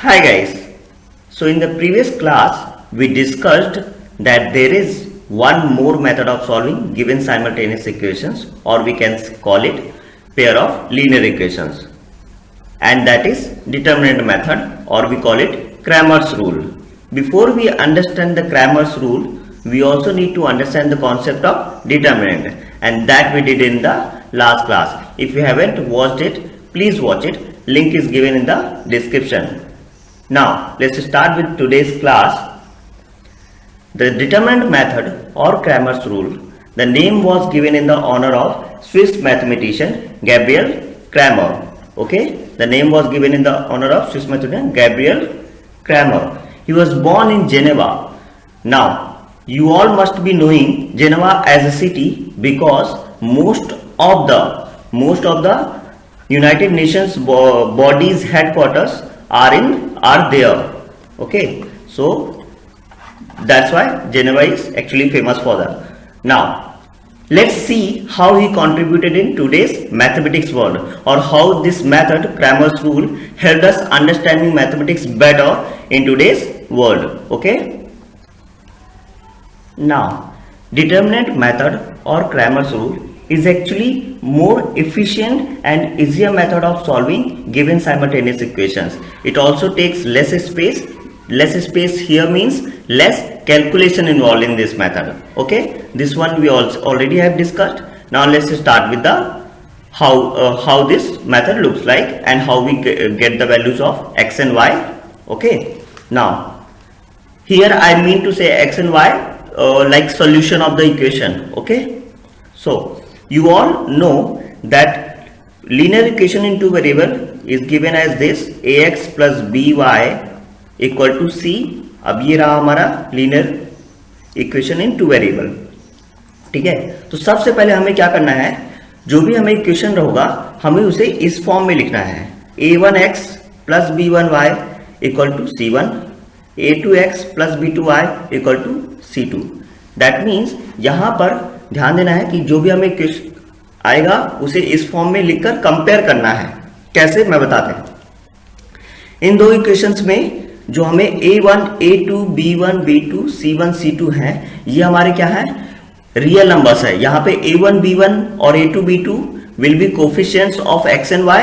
Hi guys. So in the previous class we discussed that there is one more method of solving given simultaneous equations, or we can call it pair of linear equations, and that is determinant method, or we call it Cramer's rule. Before we understand the Cramer's rule, we also need to understand the concept of determinant, and that we did in the last class. If you haven't watched it, please watch it. Link is given in the description. Now let's start with today's class. The determinant method or Cramer's rule, the name was given in the honor of Swiss mathematician Gabriel Cramer. Okay, the name was given in the honor of Swiss mathematician Gabriel Cramer. He was born in Geneva. Now you all must be knowing Geneva as a city because most of the United Nations bodies headquarters are there. Okay, so that's why Geneva is actually famous for that. Now let's see how he contributed in today's mathematics world, or how this method, Cramer's rule, helped us understanding mathematics better in today's world. Okay, now determinant method or Cramer's rule is actually more efficient and easier method of solving given simultaneous equations. It also takes less space. Less space here means less calculation involved in this method. Okay, this one we also already have discussed. Now let's start with the how this method looks like and how we get the values of x and y. Okay, now here I mean to say x and y like solution of the equation. Okay, so you all know that linear equation in two variable is given as this: ax plus by equal to C. अब ये रहा हमारा linear equation in two variable. ठीक है, तो सबसे पहले हमें क्या करना है, जो भी हमें इक्वेशन रहेगा हमें उसे इस फॉर्म में लिखना है: a1x plus b1y equal to c1, a2x plus b2y equal to c2. That means यहां पर ध्यान देना है कि जो भी हमें इक्वेशन आएगा उसे इस फॉर्म में लिखकर कंपेयर करना है. कैसे, मैं बताते हैं. इन दो इक्वेशंस में जो हमें a1, a2, b1, b2, c1, c2 हैं, ये हमारे क्या है, रियल नंबर्स है. यहाँ पे a1, b1 और a2, b2 will be coefficients of x and y,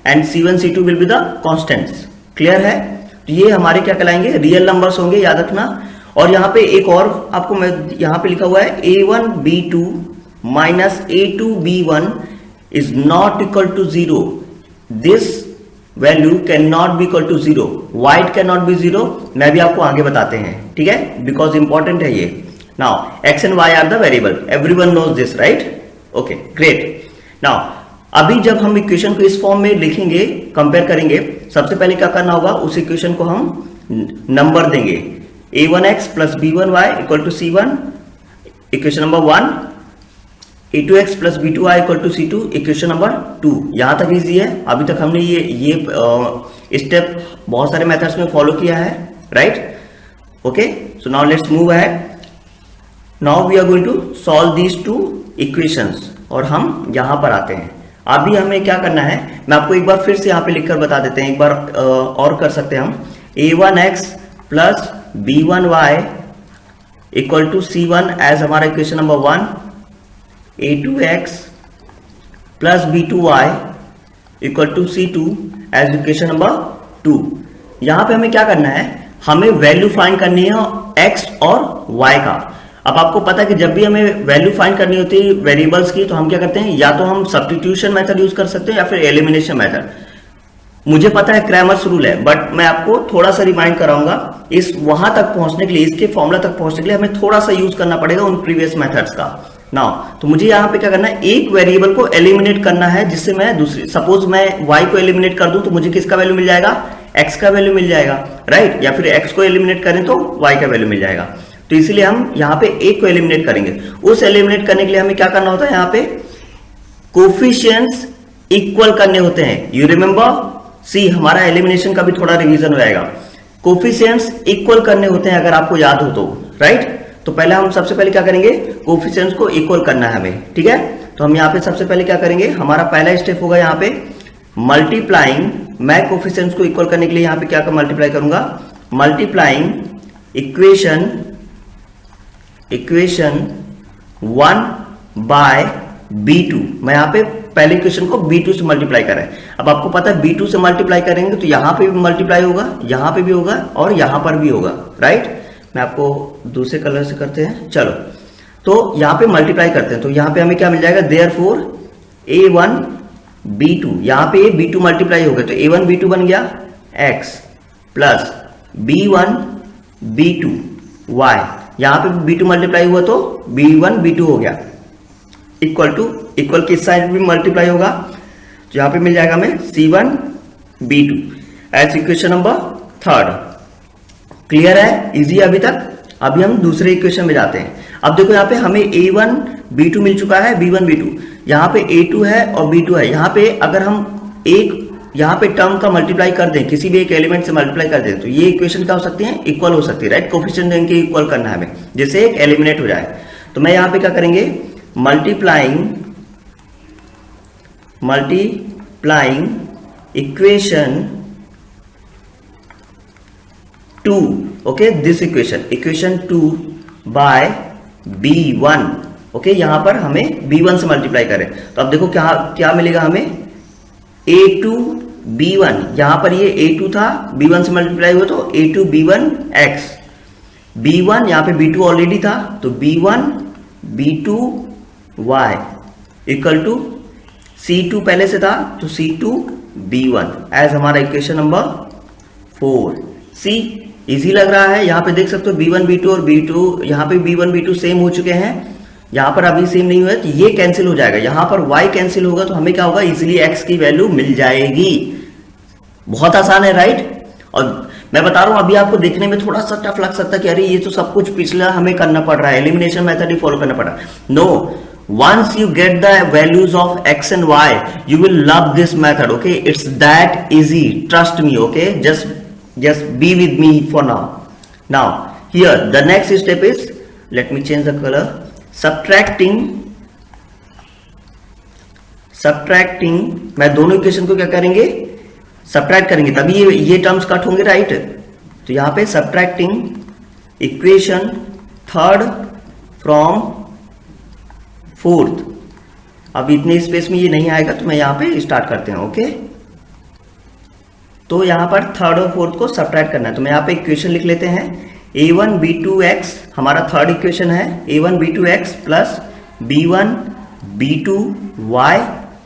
and c1, c2 will be the constants. Clear है, तो ये हमारे क्या कहलाएंगे, रियल नंबर्स होंगे, याद रखना. और यहाँ पे एक और आपको मैं यहाँ पे लिखा हुआ है a1, b2 minus a2, b1 is not equal to 0. This value can not be equal to 0. White can not be 0. मैं भी आपको आगे बताते हैं. ठीक है, बिकॉज इंपॉर्टेंट है ये. Now X and Y are the variable, everyone knows this, right? Okay, great. Now अभी जब हम इक्वेशन को इस फॉर्म में लिखेंगे, कंपेयर करेंगे, सबसे पहले क्या करना होगा, उस इक्वेशन को हम नंबर देंगे. a1x plus b1y equal to c1, equation number 1. a2x plus b2y equal to c2, equation number 2. यहां तक इजी है. अभी तक हमने ये स्टेप बहुत सारे मेथड्स में फॉलो किया है, right? Okay, so now let's move ahead. Now we are going to solve these two equations, और हम यहां पर आते हैं. अभी हमें क्या करना है, मैं आपको एक बार फिर से यहां पे लिखकर बता देते हैं. एक बार और कर सकते हैं हम. a1x plus b1y equal to c1 as हमारा equation number 1. a2x plus b2y equal to c2 as equation number 2. यहां पे हमें क्या करना है, हमें वैल्यू फाइंड करनी है x और y का. अब आपको पता है कि जब भी हमें वैल्यू फाइंड करनी होती है वेरिएबल्स की, तो हम क्या करते हैं, या तो हम सब्स्टिट्यूशन मेथड यूज कर सकते हैं या फिर एलिमिनेशन मेथड. मुझे पता है क्रैमर्स रूल है, बट मैं आपको थोड़ा सा रिमाइंड कराऊंगा. इस वहां तक पहुंचने के लिए, इसके फॉर्मूला तक पहुंचने के लिए हमें थोड़ा सा यूज करना पड़ेगा उन प्रीवियस मेथड्स का. नाउ तो मुझे यहाँ पे क्या करना है, एक वेरिएबल को एलिमिनेट करना है, जिससे मैं दूसरी, सपोज मैं y को एलिमिनेट कर दूं तो मुझे किसका वैल्यू मिल जाएगा, x का वैल्यू मिल जाएगा, राइट? या फिर x को एलिमिनेट करें तो y का वैल्यू मिल जाएगा. तो इसीलिए हम यहाँ पे एक को एलिमिनेट करेंगे. उस एलिमिनेट करने के लिए हमें क्या करना होता है, यहाँ पे कोफिशिएंट्स इक्वल करने होते हैं. यू रिमेंबर, सी हमारा एलिमिनेशन का भी थोड़ा रिवीजन हो जाएगा. कोफिशिएंट्स इक्वल करने होते हैं, अगर आपको याद हो तो, राइट? तो पहले हम सबसे पहले क्या करेंगे, कोफिशिएंट्स को इक्वल करना है हमें. ठीक है, तो हम यहाँ पे सबसे पहले क्या करेंगे, हमारा पहला स्टेप होगा यहाँ पे मल्टीप्लाइंग मैं कोफिशिएंट्स को इक्वल करने के लिए यहां पे क्या मल्टीप्लाई करूंगा, मल्टीप्लाइंग इक्वेशन 1 बाय B2। मैं यहां पे पहले इक्वेशन को B2 से मल्टीप्लाई कर रहे हैं। अब आपको पता है B2 से मल्टीप्लाई करेंगे तो यहां पे भी मल्टीप्लाई होगा, यहां पे भी होगा और यहां पर भी होगा, राइट। मैं आपको दूसरे कलर से करते हैं, चलो। तो यहां पे मल्टीप्लाई करते हैं तो यहां पे हमें क्या मिल जाएगा, देयरफॉर A1 B2, यहां पे B2 मल्टीप्लाई हो गया तो A1 B2 बन गया x plus B1 B2 y, यहां पे B2 मल्टीप्लाई हुआ तो B1 B2 हो गया, इक्वल किस साइड भी मल्टीप्लाई होगा तो यहां पे मिल जाएगा हमें C1 B2 as equation number 3। Clear है, इजी है अभी तक। अभी हम दूसरे इक्वेशन में जाते हैं। अब देखो यहाँ पे हमें A1 B2 मिल चुका है, B1 B2, यहाँ पे A2 है और B2 है। यहाँ पे अगर हम एक यहाँ पे टर्म का मल्टीप्लाई कर दें, किसी भी एक एलिमेंट से मल्टीप्लाई कर दें तो ये इक्वेशन क्या हो सकती है, इक्वल हो सकती है, राइट। कोफिशिएंट इनके इक्वल करना है हमें, जैसे एक एलिमिनेट हो जाए। तो मैं यहाँ पे क्या करेंगे, multiplying equation 2, okay, this equation 2 by B1, okay. यहां पर हमें B1 से मल्टीप्लाई करें तो अब देखो क्या मिलेगा हमें, A2 B1, यहां पर ये A2 था, B1 से मल्टीप्लाई हुआ तो A2 B1 x, B1 यहां पे B2 ऑलरेडी था तो B1 B2 y equal to C2 पहले से था तो C2 B1 एज हमारा इक्वेशन नंबर 4। सी इजी लग रहा है, यहाँ पे देख सकते हो B1 B2 और B2, यहाँ पे B1 B2 सेम हो चुके हैं, यहाँ पर अभी सेम नहीं हुआ तो ये कैंसिल हो जाएगा, यहाँ पर y कैंसिल होगा तो हमें क्या होगा, इजीली x की वैल्यू मिल जाएगी। बहुत आसान है, राइट। और मैं बता रहा हूं अभी आपको देखने में थोड़ा सा टफ लग सकता है कि अरे ये तो सब कुछ पिछला हमें करना पड़ रहा है, एलिमिनेशन मेथड ही फॉलो करना पड़ रहा है। No, once you get the values of x and y you will love this method, okay, it's that easy, trust me, okay, just be with me for now here the next step is, let me change the color, subtracting मैं दोनों equation को क्या करेंगे, subtract करेंगे तभी ये terms cut होंगे, right. तो यहां पे subtracting equation 3rd from 4th, अब इतने स्पेस में ये नहीं आएगा तो मैं यहां पे स्टार्ट करते हैं, ओके। तो यहां पर 3rd और 4th को सब्ट्रैक्ट करना है तो मैं यहां पे इक्वेशन लिख लेते हैं, A1 B2x हमारा 3rd इक्वेशन है, A1 B2x plus B1 B2y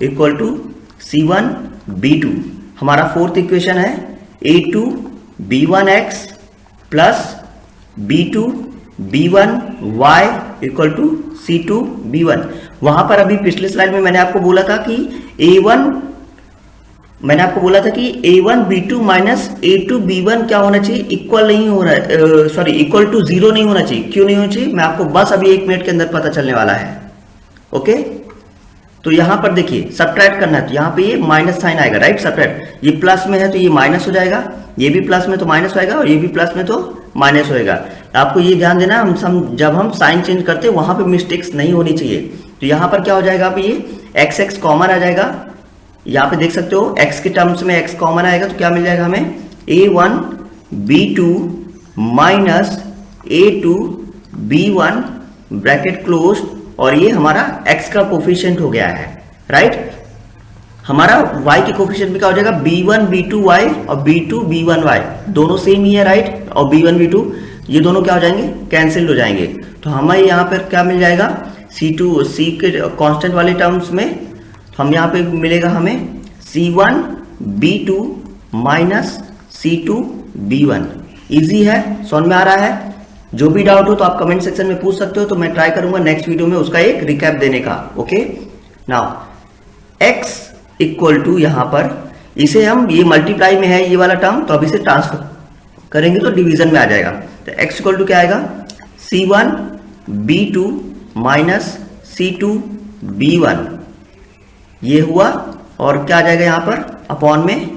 equal to C1 B2। हमारा 4th इक्वेशन है A2 B1x plus B2 B1y equal to C2 B1। वहां पर अभी पिछले स्लाइड में मैंने आपको बोला था कि A1 B2 minus A2 B1 क्या होना चाहिए, इक्वल नहीं हो रहा है, सॉरी इक्वल टू 0 नहीं होना चाहिए। क्यों नहीं होना चाहिए, मैं आपको बस अभी 1 मिनट के अंदर पता चलने वाला है, ओके। तो यहां पर देखिए सब्ट्रैक्ट करना है तो यहां पे ये माइनस साइन आएगा, राइट। सब्ट्रैक्ट, ये प्लस में है तो ये माइनस हो जाएगा, ये भी प्लस में तो माइनस होएगा और ये भी प्लस में तो माइनस होएगा। आपको ये ध्यान देना, जब हम साइन चेंज करते हैं वहां पे मिस्टेक्स नहीं होनी चाहिए। तो यहां पर क्या हो जाएगा, अब ये x कॉमन आ जाएगा, यहां पे देख सकते हो x के टर्म्स में x कॉमन आएगा तो क्या मिल जाएगा हमें, A1 B2 minus A2 B1 bracket close, और ये हमारा x का कोफिशिएंट हो गया है, राइट। हमारा y के कोफिशिएंट भी क्या हो जाएगा, B1 B2y और B2 B1y दोनों सेम ही है, राइट। और B1 B2 ये दोनों क्या हो जाएंगे, कैंसिल हो जाएंगे। तो हमें यहाँ पर क्या मिल जाएगा, C के कांस्टेंट वाले टर्म्स में हम यहाँ पे मिलेगा हमें C1 B2 minus C2 B1। Easy है, समझ में आ रहा है। जो भी डाउट हो तो आप कमेंट सेक्शन में पूछ सकते हो, तो मैं ट्राई करूंगा नेक्स्ट वीडियो में उसका एक रिकैप देने का, okay. Now x equal to, यहां पर इसे हम, ये मल्टीप्लाई में है ये वाला टर्म, तो अब इसे ट्रांसफर करेंगे तो डिवीजन में आ जाएगा। तो x इक्वल टू क्या आएगा, C1 B2 minus C2 B1, ये हुआ। और क्या आ जाएगा यहाँ पर, अपॉन में,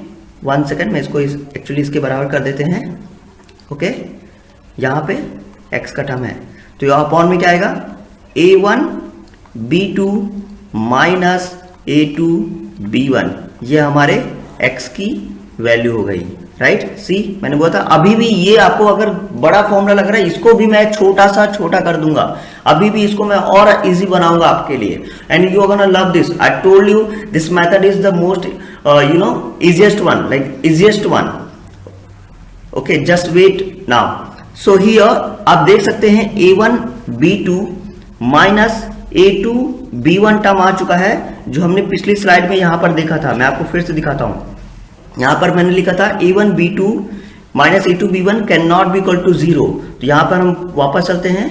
1 सेकेंड में इसको एक्चुअली इसके बराबर कर देते हैं, ओके। यहाँ पे x का टर्म है तो यहाँ अपॉन में क्या आएगा, A1 B2 minus A2 B1, ये हमारे x की वैल्यू हो गई, राइट। सी मैंने बोला था अभी भी ये आपको अगर बड़ा फॉर्मूला लग रहा है, इसको भी मैं छोटा सा छोटा कर दूंगा, अभी भी इसको मैं और इजी बनाऊंगा आपके लिए, and you are gonna love this. I told you this method is the most easiest one, like easiest one. Okay, just wait now. So here आप देख सकते हैं a1 b2 minus a2 b1 term आ चुका है, जो हमने पिछली slide में यहां पर देखा था। मैं आपको फिर से दिखाता हूं। यहां पर मैंने लिखा था a1 b2 minus a2 b1 can not be equal to 0। तो यहां पर हम वापस चलते हैं,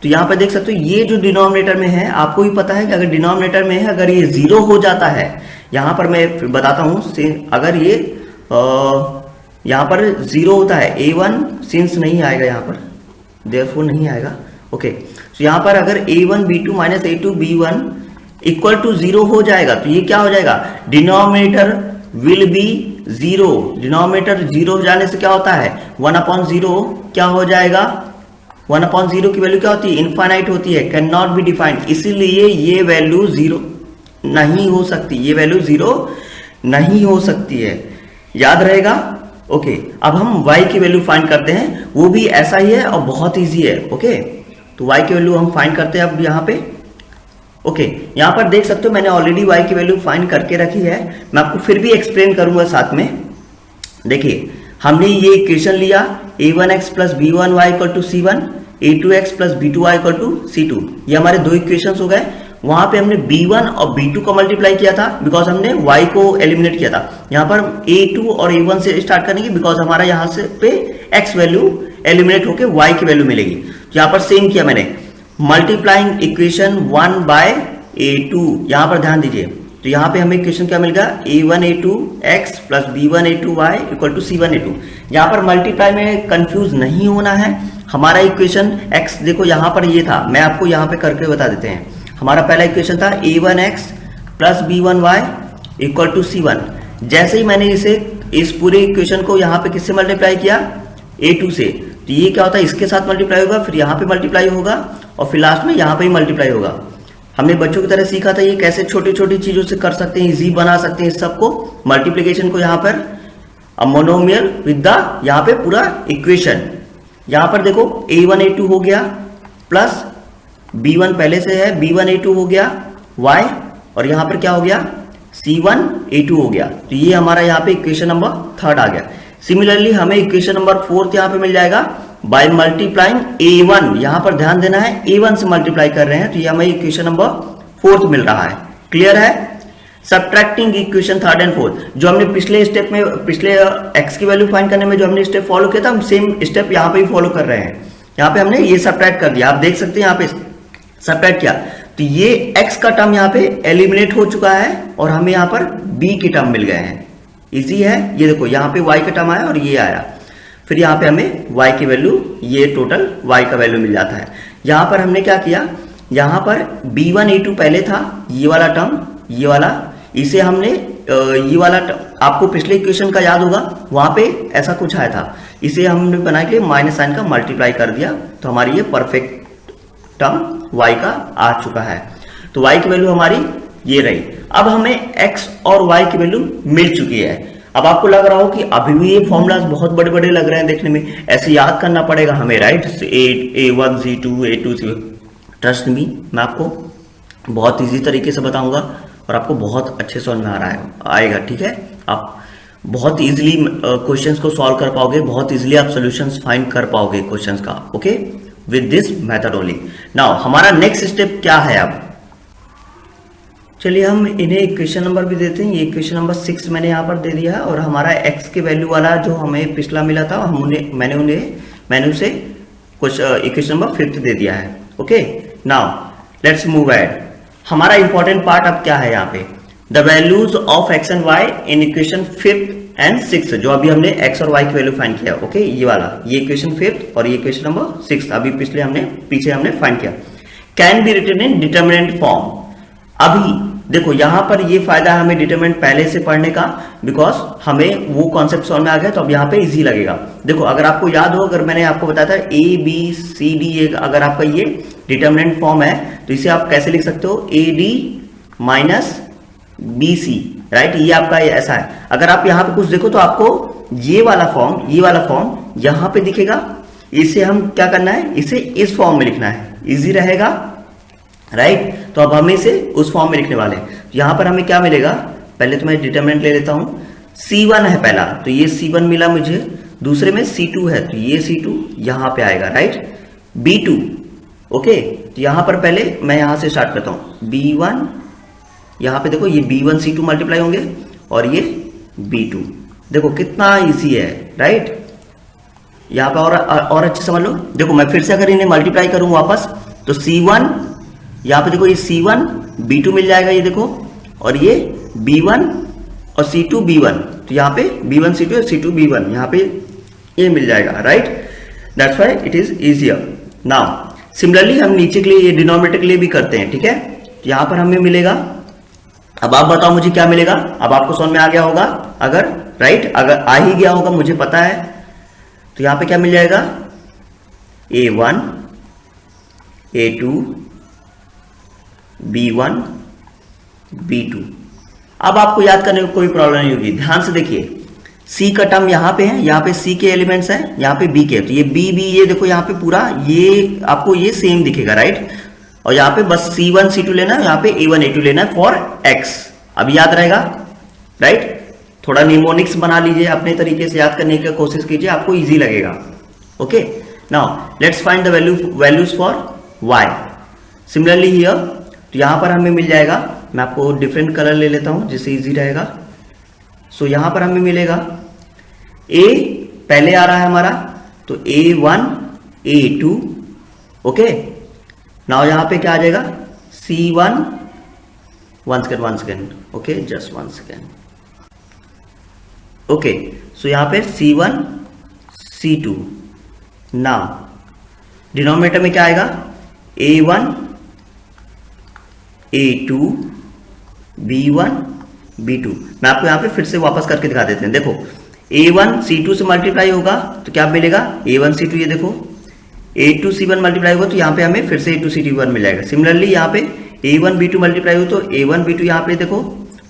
तो यहां पर देख सकते हो ये जो डिनोमिनेटर में है, आपको भी पता है कि अगर डिनोमिनेटर में है अगर ये 0 हो जाता है, यहां पर मैं बताता हूं से अगर ये यहां पर 0 होता है a1 सिंस नहीं आएगा, यहां पर देयरफॉर नहीं आएगा। ओके, तो यहां पर अगर a1 b2 minus a2 b1 equal to 0 हो जाएगा, तो ये क्या हो जाएगा, डिनोमिनेटर विल बी 0। डिनोमिनेटर 0 हो जाने से क्या होता है, 1/0 क्या हो जाएगा, 1/0 की वैल्यू क्या होती है, इनफाइनाइट होती है, कैन नॉट बी डिफाइंड। इसीलिए ये वैल्यू 0 नहीं हो सकती, ये वैल्यू 0 नहीं हो सकती है, याद रहेगा। ओके, अब हम y की वैल्यू फाइंड करते हैं, वो भी ऐसा ही है और बहुत इजी है। ओके, तो y की वैल्यू हम फाइंड करते हैं अब यहाँ पे। ओके, यहाँ पर देख सकते हो मैंने ऑलरेडी y की वैल्यू फाइंड करके रखी है, मैं आपको फिर भी एक्सप्लेन करूंगा साथ में। देखिए हमने ये इक्वेशन लिया a1x plus b1y equal to c1, a2x plus b2y equal to c2, ये हमारे दो इक्वेशंस हो गए। वहां पे हमने b1 और b2 को मल्टीप्लाई किया था बिकॉज हमने y को एलिमिनेट किया था। यहाँ पर a2 और a1 से स्टार्ट करेंगे बिकॉज हमारा यहाँ से पे x वैल्यू एलिमिनेट होके y की वैल्यू मिलेगी। यहाँ पर सेम किया मैंने, मल्टीप्लाइंग इक्वेशन 1 बाय a2, यहाँ पर ध्यान दीजिए। तो यहाँ पे हमें इक्वेशन क्या मिलेगा, a1 a2 x plus b1 a2 y equal to c1 a2। यहाँ पर मल्टीप्लाई में कंफ्यूज नहीं होना है। हमारा इक्वेशन x देखो यहाँ पर ये था, मैं आपको यहाँ पे करके बता देते हैं। हमारा पहला इक्वेशन था a1x plus b1y equal to c1। जैसे ही मैंने इस पूरे इक्वेशन को यहाँ पे किससे मल्टीप्लाई किया, a2 से, तो ये क्या होता है, इसके साथ मल्टीप्लाई होगा, फिर यहाँ पे मल्टीप्लाई होगा और फिर लास्ट में यहाँ पे ही मल्टीप्लाई होगा। हमने बच्चों की तरह सीखा था ये कैसे छोटी छोटी चीजों से कर सकते हैं, इजी बना सकते हैं इस सबको, मल्टीप्लीकेशन को यहाँ पर मोनोमियल विद द यहाँ पे पूरा इक्वेशन। यहाँ पर देखो a1 a2 हो गया प्लस b1 पहले से है, b1 a2 हो गया y, और यहाँ पर क्या हो गया, c1 a2 हो गया। तो ये हमारा यहाँ पे इक्वेशन नंबर 3 आ गया। सिमिलरली हमें इक्वेशन नंबर 4 यहाँ पे मिल जाएगा बाय मल्टीप्लाइंग a1, यहाँ पर ध्यान देना है a1 से मल्टीप्लाई कर रहे हैं, तो ये हमें इक्वेशन नंबर 4 मिल रहा है। क्लियर है। Subtracting equation 3rd and 4th, जो हमने पिछले स्टेप में, पिछले x की वैल्यू फाइंड करने में जो हमने स्टेप फॉलो किया था, हम सेम स्टेप यहाँ पे ही फॉलो कर रहे हैं। यहाँ पे हमने ये सब्ट्रैक्ट कर दिया, आप देख सकते हैं यहाँ पे सब्ट्रैक्ट किया, तो ये x का टर्म यहाँ पे एलिमिनेट हो चुका है और हमें यहाँ पर b के टर्म मिल गए हैं। इजी है, ये देखो यहाँ पे y का टर्म आया और ये आया, फिर यहाँ पे हमें y की वैल्यू, ये टोटल y का वैल्यू मिल जाता है। यहाँ पर हमने क्या किया, यहाँ पर b1 a2 पहले था, ये वाला टर्म, ये वाला, इसे हमने ये वाला आपको पिछले इक्वेशन का याद होगा, वहां पे ऐसा कुछ आया था, इसे हमने बना के माइनस साइन का मल्टीप्लाई कर दिया, तो हमारी ये परफेक्ट टर्म y का आ चुका है। तो y की वैल्यू हमारी ये रही। अब हमें x और y की वैल्यू मिल चुकी है। अब आपको लग रहा हो कि अभी भी ये फॉर्मूलाज बहुत बड़े बड़े लग रहे हैं देखने में, ऐसे याद करना पड़ेगा हमें, right, a1 c2 a2 c। Trust me, मैं आपको बहुत इजी तरीके से बताऊंगा और आपको बहुत अच्छे समझ में आएगा। ठीक है, आप बहुत इजीली क्वेश्चंस को सॉल्व कर पाओगे, बहुत इजीली आप सॉल्यूशंस फाइंड कर पाओगे क्वेश्चंस का। Okay, with this method only. Now हमारा नेक्स्ट स्टेप क्या है, अब चलिए हम इन्हें इक्वेशन नंबर भी देते हैं। ये इक्वेशन नंबर 6 मैंने यहाँ पर दे दिया है, और हमारा x के वैल्यू वाला जो हमें पिछला मिला था, मैंने उसे कुछ इक्वेशन नंबर 5 दे दिया है। Okay, now let's move ahead. हमारा इंपॉर्टेंट पार्ट अब क्या है यहाँ पे, the values of x and y in equation 5th and 6th, जो अभी हमने x और y की वैल्यू फाइंड किया। ओके, ये वाला, ये इक्वेशन 5th और ये इक्वेशन नंबर 6th अभी पीछे हमने फाइंड किया, can be written in determinant form. अभी देखो यहाँ पर ये फायदा है हमें डिटरमिनेंट पहले से पढ़ने का, बिकॉज हमें वो कॉन्सेप्ट समझ में आ गया, तो अब यहाँ पे इजी लगेगा। देखो अगर आपको याद हो, अगर मैंने आपको बताया था a b c d, अगर आपका ये डिटरमिनेंट फॉर्म है, तो इसे आप कैसे लिख सकते हो, a d minus B C, right, ये आपका ऐसा है। अगर आप यहाँ पे कुछ देखो तो आपको ये वाला फॉर्म यहाँ पे दिखेगा। इसे हम क्या करना है, इसे इस फॉर्म में लिखना है, इजी रहेगा, राइट। तो अब हम इसे उस फॉर्म में लिखने वाले हैं। यहाँ पर हमें क्या मिलेगा, पहले तो मैं डिटरमिनेंट ले लेता हूँ। C1 है पहला, तो ये C1 मिला मुझे। दूसरे में C2 है, तो ये C2 यहाँ पे आएगा, राइट। B2, ओके, तो यहाँ पर पहले मैं यहाँ से स्टार्ट करता हूँ। B1, यहाँ पे देखो ये B1 C2 मल्टीप्लाई होंगे और ये B2, देखो कितना इजी है, राइट। यहाँ पे और अच्छे समझ लो। देखो मैं फिर से अगर इन्हें मल्टीप्लाई करूँ वापस, तो C1, यहाँ पे देखो ये C1 B2 मिल जाएगा, ये देखो, और ये B1 और C2 B1, तो यहाँ पे B1 C2 और C2 B1 यहाँ पे ये मिल जाएगा, right. That's why it is easier. Now similarly हम नीचे के लिए, ये डिनोमिनेटर के लिए भी करते हैं, ठीक है। यहाँ पर हमें मिलेगा, अब आप बताओ मुझे क्या मिलेगा। अब आपको समझ में आ गया होगा अगर, राइट, अगर आ ही गया होगा, मुझे पता है। तो यहाँ पे क्या मिल जाएगा, A1 A2 B1 B2। अब आपको याद करने में कोई प्रॉब्लम नहीं होगी, ध्यान से देखिए। C का टर्म यहाँ पे है, यहाँ पे C के एलिमेंट्स हैं, यहाँ पे B के, तो ये B ये देखो यहाँ पे पूरा ये आपको ये सेम दिखेगा, राइट। और यहाँ पे बस C1 C2 लेना है, यहाँ पे A1 A2 लेना है फॉर X। अब याद रहेगा, राइट। थोड़ा निमोनिक्स बना लीजिए, अपने तरीके से याद करने की कोशिश कीजिए, आपको इजी लगेगा। Okay, now let's find the values for y। Similarly here, तो यहाँ पर हमें मिल जाएगा, मैं आपको डिफरेंट कलर ले लेता हूँ जिससे इजी रहेगा। सो यहाँ पर हमें मिलेगा a पहले आ रहा है हमारा, तो A1 A2, ओके। नाउ यहाँ पे क्या आ जाएगा, C1, one second, okay, just one second, okay. So यहाँ पे C1 C2। नाउ डिनोमिनेटर में क्या आएगा, A1 A2 B1 B2। मैं आपको यहाँ पे फिर से वापस करके दिखा देते हैं। देखो A1 C2 से मल्टीप्लाई होगा तो क्या मिलेगा, A1 C2, ये देखो A2 C1 मल्टीप्लाई होगा तो यहाँ पे हमें फिर से A2 C1 मिल जाएगा। सिमिलरली यहाँ पे A1 B2 मल्टीप्लाई हो तो A1 B2 यहाँ पे देखो,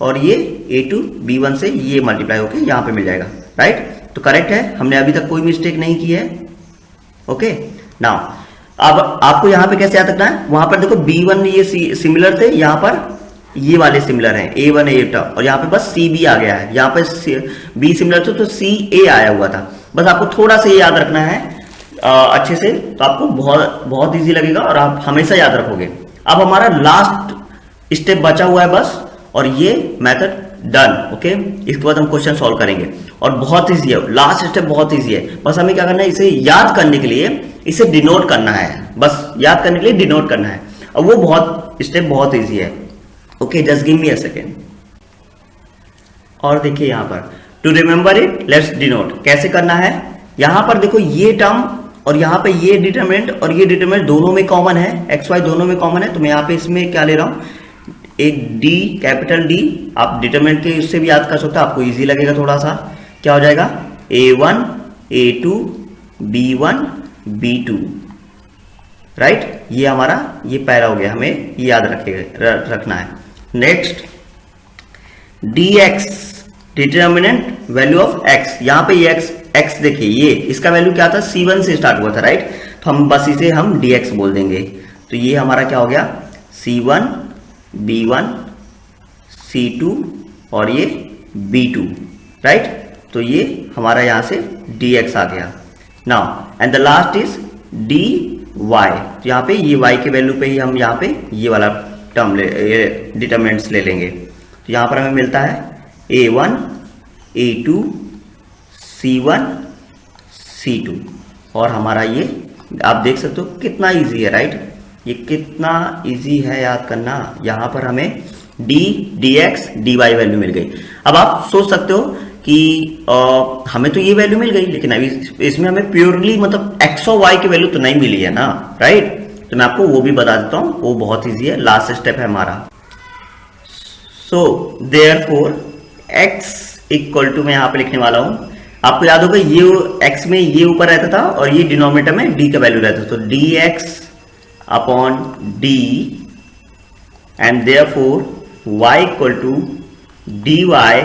और ये A2 B1 से ये मल्टीप्लाई होकर यहाँ पे मिल जाएगा, राइट। तो करेक्ट है, हमने अभी तक कोई मिस्टेक नहीं की है। ओके, नाउ अब आपको यहाँ पे कैसे याद रखना है, वहां पर देखो B1 ये सिमिलर थे, यहाँ पर ये वाले सिमिलर हैं A1 A2, और यहाँ पे बस CB आ गया है। यहाँ पे B सिमिलर था तो CA आया हुआ था। बस आपको थोड़ा सा ये याद रखना है अच्छे से, तो आपको बहुत बहुत ईजी लगेगा और आप हमेशा याद रखोगे। अब हमारा लास्ट स्टेप बचा हुआ है बस, और ये मेथड डन। ओके, इसके बाद हम क्वेश्चन सॉल्व करेंगे और बहुत ईजी है, लास्ट स्टेप बहुत ईजी है। बस हमें क्या करना है, इसे याद करने के लिए इसे डिनोट करना है, बस याद करने के लिए डिनोट करना है, और वो बहुत स्टेप बहुत ईजी है। Okay, just give me a second. और देखिए यहाँ पर to remember it let's denote, कैसे करना है। यहाँ पर देखो ये टर्म और यहाँ पे ये डिटरमिनेंट और ये डिटरमिनेंट दोनों में कॉमन है, एक्स वाई दोनों में कॉमन है। तो मैं यहाँ पे इसमें क्या ले रहा हूँ, एक डी, कैपिटल डी। आप डिटरमिनेंट के उससे भी याद कर सकते हो, आपको इजी लगेगा थोड़ा सा। क्या हो जाएगा, A1 A2 B1 B2, right. ये हमारा ये पहला हो गया, हमें ये याद रखना है। Next dx, determinant value of x। यहाँ पे ये x देखिए, ये इसका वैल्यू क्या था, C1 से स्टार्ट हुआ था, राइट। तो हम बस इसे हम dx बोल देंगे। तो ये हमारा क्या हो गया, C1 B1 C2 और ये B2, राइट। तो ये हमारा यहाँ से dx आ गया। Now and the last is dy। तो यहाँ पे ये y के वैल्यू पे ही हम यहाँ पे ये वाला टर्म डिटरमिनेंट्स ले लेंगे। तो यहाँ पर हमें मिलता है A1 A2 C1 C2, और हमारा ये आप देख सकते हो कितना इजी है, राइट। ये कितना इजी है याद करना। यहाँ पर हमें dx dy वैल्यू मिल गई। अब आप सोच सकते हो कि हमें तो ये वैल्यू मिल गई, लेकिन अभी इसमें हमें प्योरली मतलब x और y की वैल्यू तो नहीं मिली है ना, राइट। तो मैं आपको वो भी बता देता हूँ, वो बहुत इजी है, लास्ट स्टेप है हमारा। So therefore x equal to, मैं यहाँ पे लिखने वाला हूँ, आपको याद होगा ये x में ये ऊपर रहता था और ये डिनोमिनेटर में d का वैल्यू रहता था। तो dx upon d, and therefore y equal to D Y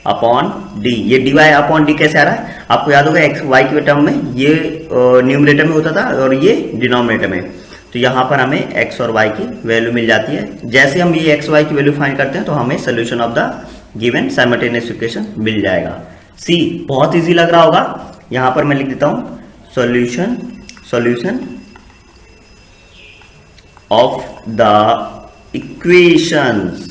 upon D. ये डी वाई अपॉन डी कैसे आ रहा है, आपको याद होगा एक्स वाई के टर्म में ये न्यूमरेटर में होता था और ये डिनोमिनेटर में। तो यहाँ पर हमें एक्स और वाई की वैल्यू मिल जाती है। जैसे हम ये एक्स वाई की वैल्यू फाइंड करते हैं तो हमें solution of the given simultaneous equation मिल जाएगा। सी बहुत इजी लग रहा होगा, यहाँ पर मैं लिख देता हूँ solution of the equations,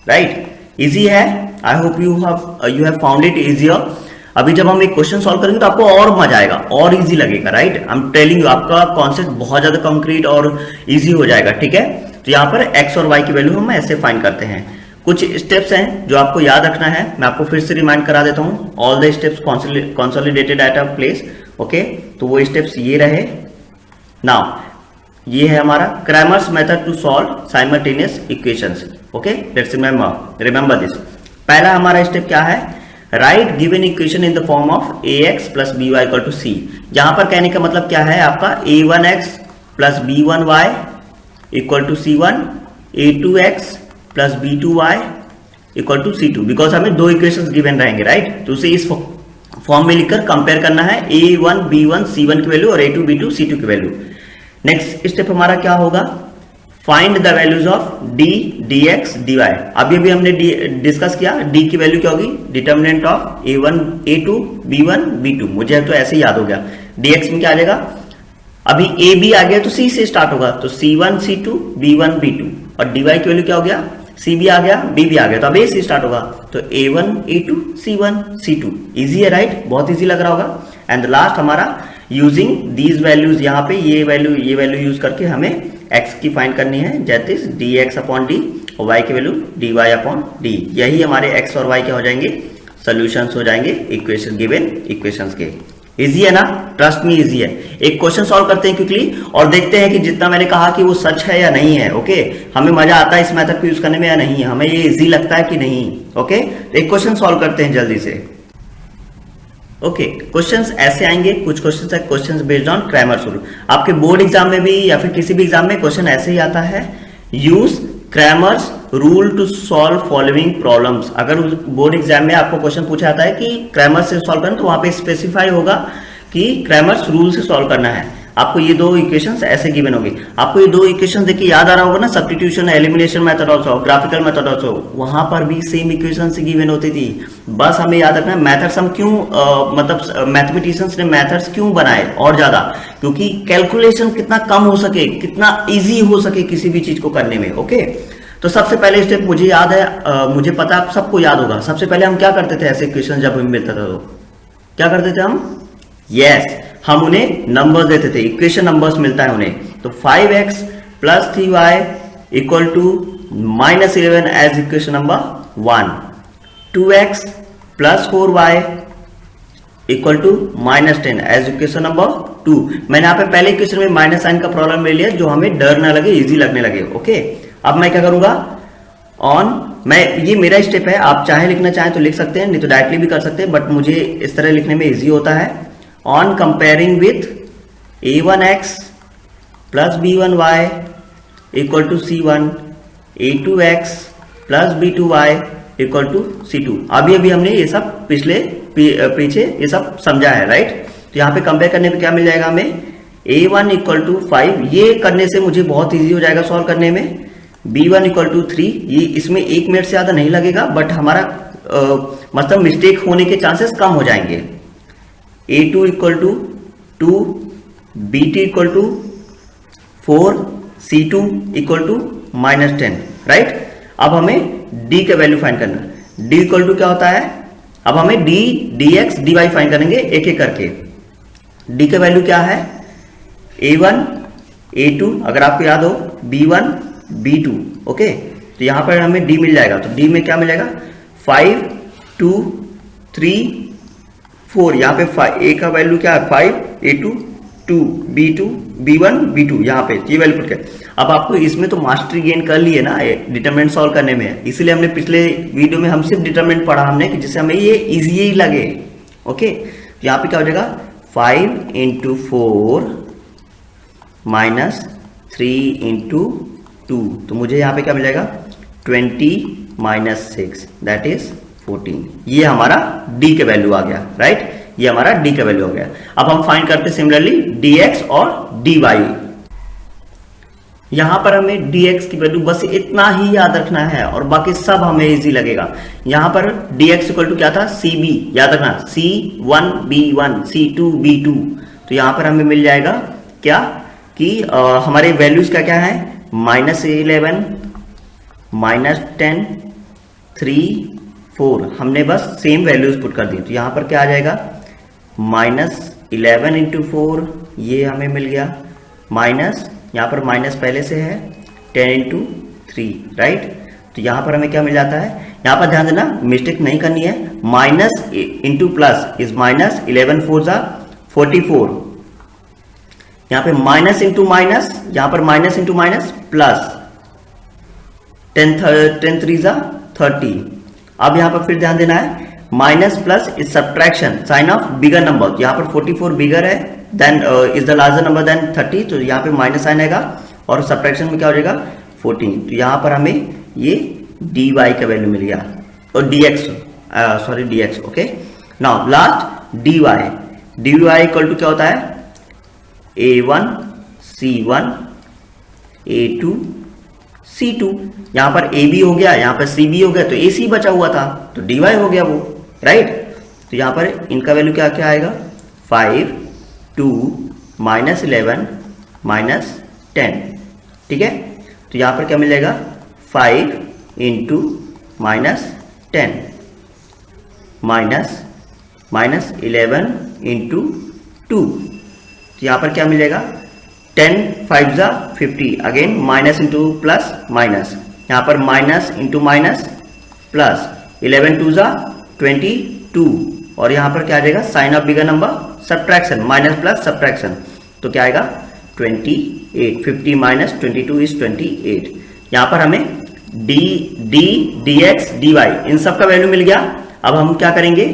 right. Easy है, I hope you have found it easier. अभी जब हम एक क्वेश्चन सॉल्व करेंगे तो आपको और मजा आएगा और इजी लगेगा, right. I am telling you, आपका कॉन्सेप्ट बहुत ज्यादा कंक्रीट और इजी हो जाएगा, ठीक है। तो यहाँ पर एक्स और वाई की वैल्यू हम ऐसे फाइंड करते हैं। कुछ स्टेप्स हैं जो आपको याद रखना है, मैं आपको फिर से रिमाइंड करा देता हूँ। All the steps consolidated at a place, okay. तो वो स्टेप्स ये रहे। नाउ ये है हमारा Cramer's method to solve simultaneous equations, okay. Let's remember this. पहला हमारा स्टेप क्या है, right given equation in the form of ax plus B Y equal to C. यहां पर कहने का मतलब क्या है आपका, a1x plus b1y equal to c1, a2x plus b2y equal to c2, because हमें दो इक्वेशंस गिवन रहेंगे, राइट। तो उसे इस फॉर्म में लिखकर कंपेयर करना है a1 b1 c1 की वैल्यू और a2 b2 c2 की वैल्यू। नेक्स्ट स्टेप हमारा क्या होगा, find the values of d dx dy। अभी भी हमने डिस्कस किया, d की वैल्यू क्या होगी, determinant of a1 a2 b1 b2, मुझे तो ऐसे ही याद हो गया। dx में क्या आ जाएगा, अभी a b आ गया तो c से स्टार्ट होगा, तो c1 c2 b1 b2, और dy की वैल्यू क्या हो गया, c भी आ गया b भी आ गया, तो अब a से स्टार्ट होगा, तो a1 a2 c1 c2। Easy है, राइट, बहुत इजी लग रहा होगा। एंड लास्ट हमारा यूजिंग दीज वैल्यूज, यहाँ पे ये वैल्यू यूज करके हमें x की फाइंड करनी है, that is dx upon d, और y की वैल्यू dy अपॉन d। यही हमारे x और y के हो जाएंगे, सॉल्यूशंस हो जाएंगे इक्वेशन गिवन इक्वेशंस के। इजी है ना, ट्रस्ट मी इजी है। एक क्वेश्चन सॉल्व करते हैं क्विकली और देखते हैं कि जितना मैंने कहा कि वो सच है या नहीं है, ओके। हमें मजा आता है इस मेथड को यूज करने में या नहीं, हमें ये इजी लगता है कि नहीं, ओके। एक क्वेश्चन सॉल्व करते हैं जल्दी से, ओके। क्वेश्चंस ऐसे आएंगे, कुछ क्वेश्चंस है questions based on Cramer's rule. आपके बोर्ड एग्जाम में भी या फिर किसी भी एग्जाम में क्वेश्चन ऐसे ही आता है, use Cramer's rule to solve following problems. अगर बोर्ड एग्जाम में आपको क्वेश्चन पूछा जाता है कि क्रैमर्स से सॉल्व करना, तो वहां पे स्पेसिफाई होगा कि क्रैमर्स रूल से सॉल्व करना है। आपको ये दो इक्वेशंस ऐसे गिवन होगी, आपको ये दो इक्वेशन देखिए याद आ रहा होगा ना, substitution elimination method also, graphical method also, वहां पर भी सेम इक्वेशन से गिवन होती थी। बस हमें याद रखना है मेथड्स हम क्यों मतलब मैथमेटिशियंस ने मेथड्स क्यों बनाए और ज्यादा, क्योंकि कैलकुलेशन कितना कम हो सके, कितना इजी हो सके किसी भी चीज को करने में, ओके। तो सबसे पहले स्टेप मुझे याद है, मुझे पता है सबको याद होगा, सबसे पहले हम क्या करते थे ऐसे इक्वेशन जब हमें मिलता था तो क्या करते थे हम, यस, हम उन्हें नंबर्स देते थे, इक्वेशन नंबर्स मिलता है उन्हें। तो 5x plus 3y equal to -11 as equation number 1, 2x plus 4y equal to -10 as equation number 2। मैंने यहाँ पे पहले इक्वेशन में माइनस साइन का प्रॉब्लम ले लिया, जो हमें डर ना लगे, इजी लगने लगे, ओके। अब मैं क्या करूंगा, ये मेरा स्टेप है, आप चाहे लिखना चाहें तो लिख सकते हैं, नहीं तो डायरेक्टली भी कर सकते हैं, बट मुझे इस तरह लिखने में इजी होता है। On comparing with a1x plus b1y equal to c1, a2x plus b2y equal to c2। अभी हमने ये सब पीछे ये सब समझा है, राइट। तो यहाँ पे कंपेयर करने पे क्या मिल जाएगा हमें, a1 इक्वल टू 5, ये करने से मुझे बहुत इजी हो जाएगा सॉल्व करने में। b1 इक्वल टू 3, ये इसमें 1 मिनट से ज्यादा नहीं लगेगा, बट हमारा मतलब मिस्टेक होने के चांसेस कम हो जाएंगे। a2 equal to 2, bt equal to 4, c2 equal to -10, right. अब हमें d का वैल्यू फाइंड करना है, d इक्वल टू क्या होता है, अब हमें d dx dy फाइंड करेंगे एक एक करके। d का वैल्यू क्या है, a1 a2, अगर आपको याद हो b1 b2, ओके। तो यहां पर हमें d मिल जाएगा, तो d में क्या मिलेगा, 5 2 3 4, यहाँ पे a का वैल्यू क्या है 5, a2 2, b2 b1 b2, यहाँ पे ये वैल्यू पुट कर। अब आपको इसमें तो मास्टरी गेन कर लिए ना डिटरमिनेंट सॉल्व करने में, इसलिए हमने पिछले वीडियो में हम सिर्फ डिटरमिनेंट पढ़ा हमने, कि जिससे हमें ये इजी ही लगे, ओके। तो यहाँ पे क्या हो जाएगा, 5 × 4 -3 × 2, तो मुझे यहाँ पे क्या मिल जाएगा, 20 -6 दैट इज 14। ये हमारा d के वैल्यू आ गया, राइट, ये हमारा d का वैल्यू हो गया। अब हम फाइंड करते सिमिलरली dx और dy। यहां पर हमें dx की वैल्यू बस इतना ही याद रखना है और बाकी सब हमें इजी लगेगा। यहां पर dx इक्वल टू क्या था, cb, याद रखना c1b1 c2b2। तो यहां पर हमें मिल जाएगा क्या कि हमारे वैल्यूज क्या क्या है, -11 -10 3 4। हमने बस सेम वैल्यूज पुट कर दी। तो यहां पर क्या आ जाएगा, -11 इंटू 4, ये हमें मिल गया, माइनस यहाँ पर माइनस पहले से है 10 इंटू 3, राइट। तो यहाँ पर हमें क्या मिल जाता है, यहाँ पर ध्यान देना मिस्टेक नहीं करनी है, minus into plus is minus, 11 4 जा 44। यहाँ पे माइनस इंटू माइनस, यहाँ पर माइनस इंटू माइनस प्लस, 10 3 जा 30। अब यहाँ पर फिर ध्यान देना है, minus plus is subtraction sign of bigger number. तो यहाँ पर 44 बिगर है then is the larger number than 30, तो यहाँ पे माइनस साइन आएगा और सब्ट्रैक्शन में क्या हो जाएगा 14। तो यहाँ पर हमें ये dy का वैल्यू मिल गया और dx, okay. Now last dy equal to क्या होता है, a1 c1 a2 c2। यहाँ पर ab हो गया, यहाँ पर cb हो गया, तो ac बचा हुआ था तो dy हो गया वो, राइट। तो यहाँ पर इनका वैल्यू क्या क्या आएगा, 5 2 -11 -10, ठीक है। तो यहाँ पर क्या मिलेगा, 5 इंटू -10 -11 इंटू 2। तो यहाँ पर क्या मिलेगा, 10 5 जा 50, again minus into plus minus, यहाँ पर माइनस इंटू माइनस प्लस, 11 2 जा 22 और यहाँ पर क्या आ जाएगा, sign of bigger number subtraction, minus plus subtraction, तो क्या आएगा 28। 50 माइनस 22 इज 28। यहाँ पर हमें dx dy इन सब का वैल्यू मिल गया। अब हम क्या करेंगे,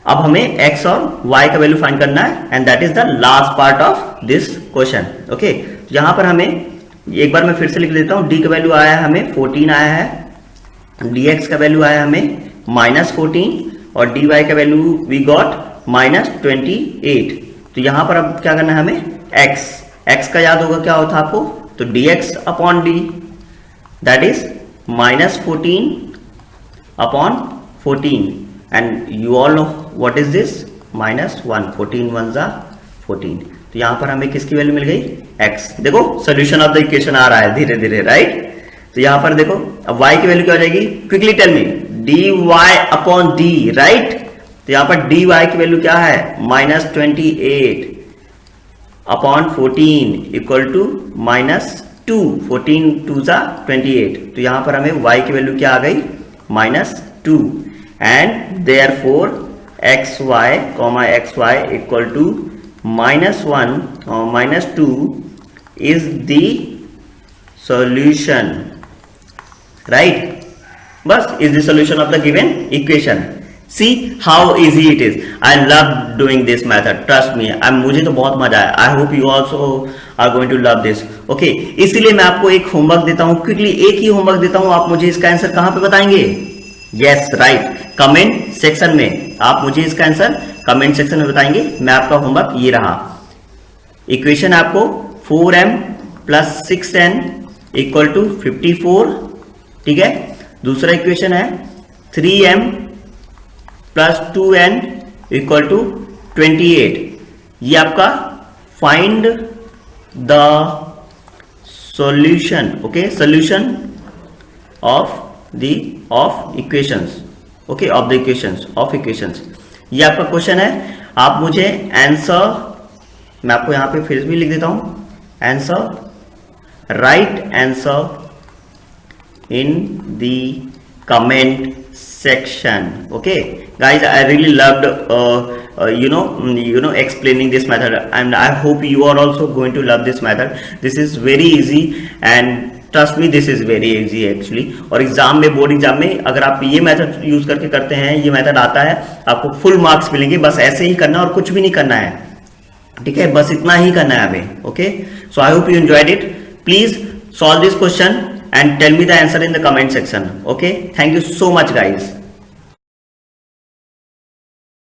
अब हमें x और y का वैल्यू फाइंड करना है and that is the last part of this question, okay. यहाँ पर हमें एक बार मैं फिर से लिख देता हूँ, d का वैल्यू आया है हमें 14 आया है, dx का वैल्यू आया हमें -14 और dy का वैल्यू वी गॉट -28। तो यहां पर अब क्या करना है हमें, x का याद होगा क्या होता आपको, तो dx upon d that is -14 upon 14 and you all know what is this, -1, 14 1 जा 14। तो यहां पर हमें किसकी वैल्यू मिल गई, x। देखो सोल्यूशन ऑफ द इक्वेशन आ रहा है धीरे धीरे, राइट। तो यहां पर देखो अब y की वैल्यू क्या हो जाएगी, quickly tell me, dy upon d, right. तो यहां पर dy की वैल्यू क्या है, -28 अपॉन 14 इक्वल टू -2, 14 2 जा 28। तो यहां पर हमें y की वैल्यू क्या आ गई, -2 and therefore xy equal to -1 और -2 इज द सॉल्यूशन, राइट। बस is the solution of the given equation. See how easy it is. I love doing this method. Trust me. मुझे तो बहुत मजा आया. I hope you also are going to love this. Okay. इसीलिए मैं आपको एक होमवर्क देता हूँ. Quickly एक ही होमवर्क देता हूँ. आप मुझे इसका आंसर कहाँ पे बताएंगे? Yes, right. कमेंट सेक्शन में आप मुझे इसका आंसर कमेंट सेक्शन में बताएंगे. मैं आपका होमवर्क ये रहा. इक्वेशन आपको 4m plus 6n equal to 54. ठीक है. दूसरा इक्वेशन है 3m plus 2n equal to 28. ये आपका find the solution. Okay, solution of equations. Okay, of the equations. ये आपका क्वेश्चन है. आप मुझे आंसर, मैं आपको यहां पे फिर भी लिख देता हूं, answer, right answer in the comment section. Okay guys, I really loved explaining this method, and I hope you are also going to love this method. This is very easy and trust me, this is very easy actually. और exam में, board exam में अगर आप ये method use करके करते हैं, ये मेथड आता है, आपको फुल मार्क्स मिलेंगे. बस ऐसे ही करना और कुछ भी नहीं करना है. ठीक है, बस इतना ही करना है हमें. Okay, so I hope you enjoyed it. Please solve this question and tell me the answer in the comment section. Okay, thank you so much guys.